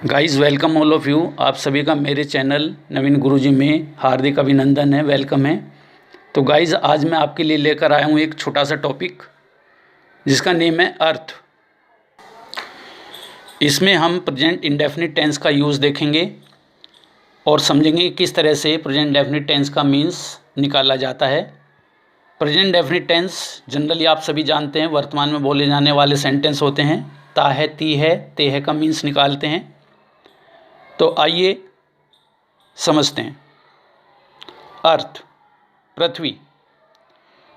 Guys welcome all of you. आप सभी का मेरे चैनल नवीन गुरुजी में हार्दिक अभिनंदन है, वेलकम है। तो गाइस आज मैं आपके लिए लेकर आया हूँ एक छोटा सा टॉपिक जिसका नेम है अर्थ। इसमें हम प्रेजेंट इंडेफिनिट टेंस का यूज़ देखेंगे और समझेंगे किस तरह से प्रेजेंट इंडेफिनिट टेंस का मीन्स निकाला जाता है। प्रेजेंट इंडेफिनिट टेंस जनरली आप सभी जानते हैं वर्तमान में बोले जाने वाले सेंटेंस होते हैं। ता है, ती है, ते है का मीन्स निकालते हैं। तो आइए समझते हैं। अर्थ, पृथ्वी।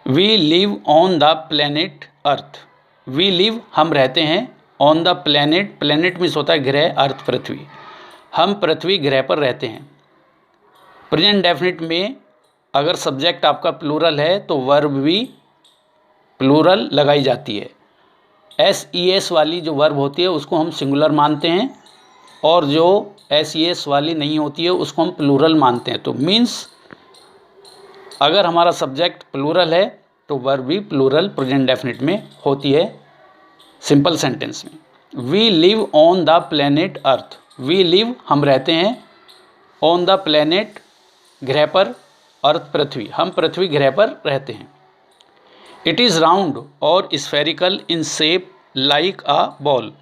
We live on the planet earth. We live हम रहते हैं, on the planet, planet means होता है ग्रह, अर्थ पृथ्वी। हम पृथ्वी ग्रह पर रहते हैं। प्रेजेंट डेफिनिट में अगर सब्जेक्ट आपका प्लूरल है तो वर्ब भी प्लूरल लगाई जाती है। एस वाली जो वर्ब होती है उसको हम सिंगुलर मानते हैं और जो एस वाली नहीं होती है उसको हम प्लूरल मानते हैं। तो मीन्स अगर हमारा सब्जेक्ट प्लूरल है तो वर्ब भी प्लूरल प्रेजेंट डेफिनिट में होती है सिंपल सेंटेंस में। We live on the planet earth. We live हम रहते हैं, ऑन द प्लेनेट ग्रह पर, अर्थ पृथ्वी, हम पृथ्वी ग्रह पर रहते हैं। इट इज़ राउंड और spherical in shape like a ball.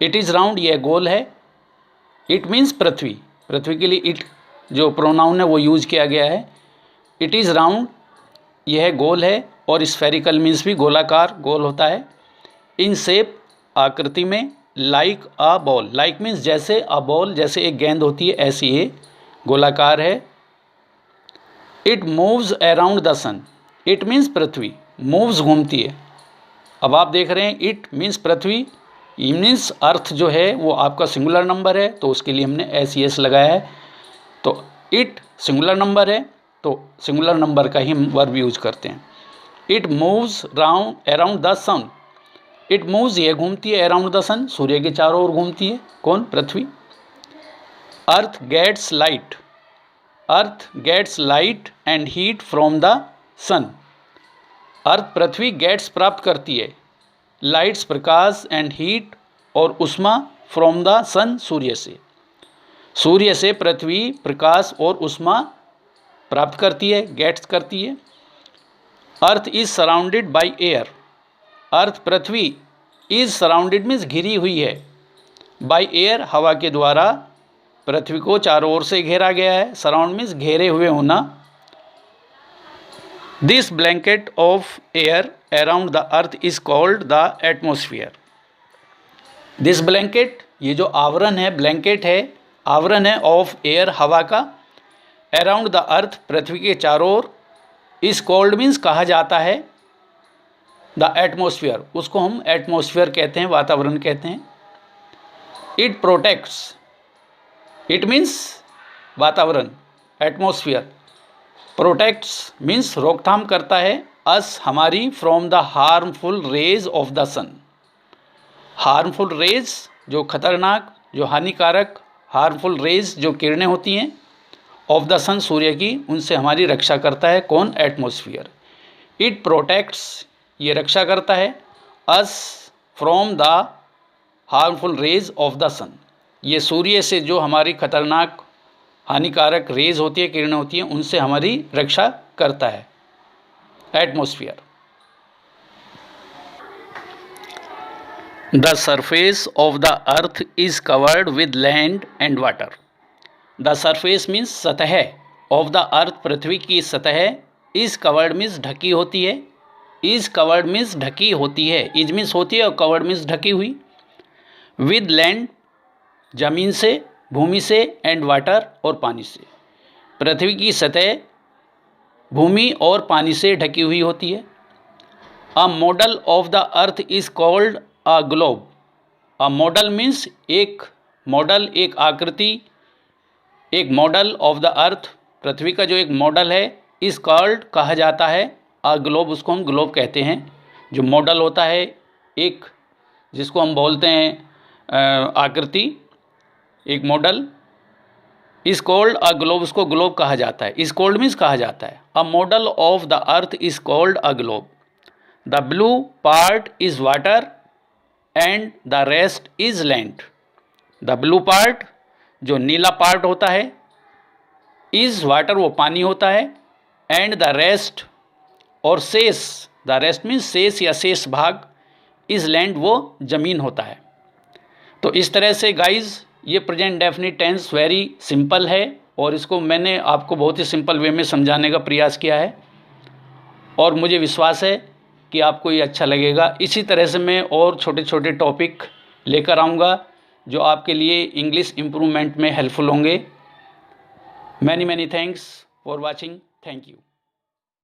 It is round, यह गोल है। इट मीन्स पृथ्वी, पृथ्वी के लिए इट जो प्रोनाउन है वो यूज किया गया है। इट इज़ राउंड, यह गोल है, और स्फेरिकल मीन्स भी गोलाकार, गोल होता है। इन शेप, आकृति में, like a ball, like means जैसे, अ बॉल जैसे एक गेंद होती है ऐसी ये गोलाकार है। It moves around the sun. It means पृथ्वी, मूव्स घूमती है। अब आप देख रहे हैं इट मीन्स पृथ्वी, मीन्स अर्थ जो है वो आपका सिंगुलर नंबर है तो उसके लिए हमने एस लगाया है। तो इट सिंगुलर नंबर है तो सिंगुलर नंबर का ही हम वर्ब यूज करते हैं। It moves round around the sun. It moves, ये घूमती है, अराउंड द सन, सूर्य के चारों ओर घूमती है। कौन? पृथ्वी। Earth gets light. Earth gets light and heat from the sun. Earth पृथ्वी गेट्स प्राप्त करती है, लाइट्स प्रकाश, एंड हीट और उष्मा, फ्रॉम द सन सूर्य से। सूर्य से पृथ्वी प्रकाश और उष्मा प्राप्त करती है, गेट्स करती है। Earth is surrounded by air. Earth Prithvi is surrounded means घिरी हुई है, बाई एयर हवा के द्वारा पृथ्वी को चारों ओर से घेरा गया है। सराउंड मीन्स घेरे हुए होना। This blanket of air around the earth is called the atmosphere. This blanket, ये जो आवरण है, ब्लैंकेट है, आवरण है, ऑफ एयर हवा का, अराउंड द अर्थ पृथ्वी के चारों ओर, इज कॉल्ड मीन्स कहा जाता है, द एटमोसफियर, उसको हम एटमोसफियर कहते हैं, वातावरण कहते हैं। इट प्रोटेक्ट्स, इट मीन्स वातावरण, एटमोसफियर, प्रोटेक्ट्स मीन्स रोकथाम करता है, अस हमारी, from the harmful rays of the sun. Harmful rays जो खतरनाक, जो हानिकारक, हार्मफुल रेज जो किरणें होती हैं, ऑफ द सन सूर्य की, उनसे हमारी रक्षा करता है। कौन? एटमोसफियर। इट प्रोटेक्ट्स, ये रक्षा करता है, us from the harmful rays of the sun, ये सूर्य से जो हमारी खतरनाक हानिकारक रेज होती है, किरणें होती हैं, उनसे हमारी रक्षा करता है, atmosphere. The surface of the earth is covered with land and water. The surface means सतह, ऑफ द अर्थ पृथ्वी की सतह, इज कवर्ड मीन्स ढकी होती है, इज कवर्ड मीन्स ढकी होती है, इज मीन्स होती है और कवर्ड मीन्स ढकी हुई, विद लैंड जमीन से, भूमि से, एंड वाटर और पानी से। पृथ्वी की सतह भूमि और पानी से ढकी हुई होती है। A model of the earth is called a globe. A model means एक मॉडल, एक आकृति, एक मॉडल ऑफ द अर्थ, पृथ्वी का जो एक मॉडल है, इज कॉल्ड कहा जाता है, अ ग्लोब, उसको हम ग्लोब कहते हैं। जो मॉडल होता है एक, जिसको हम बोलते हैं आकृति, एक model, is called a globe, उसको ग्लोब कहा जाता है। इज कॉल्ड मीन्स कहा जाता है। A model of the earth is called a globe. The blue part is water and the rest is land. The blue part जो नीला part होता है, इज़ वाटर वो पानी होता है, एंड द रेस्ट और शेष, द रेस्ट मीन्स शेष या शेष भाग, इज़ लैंड वो ज़मीन होता है। तो इस तरह से गाइज ये present definite tense very simple है और इसको मैंने आपको बहुत ही सिंपल वे में समझाने का प्रयास किया है और मुझे विश्वास है कि आपको ये अच्छा लगेगा। इसी तरह से मैं और छोटे छोटे टॉपिक लेकर आऊँगा जो आपके लिए इंग्लिश इम्प्रूवमेंट में हेल्पफुल होंगे। Many thanks for watching. Thank you.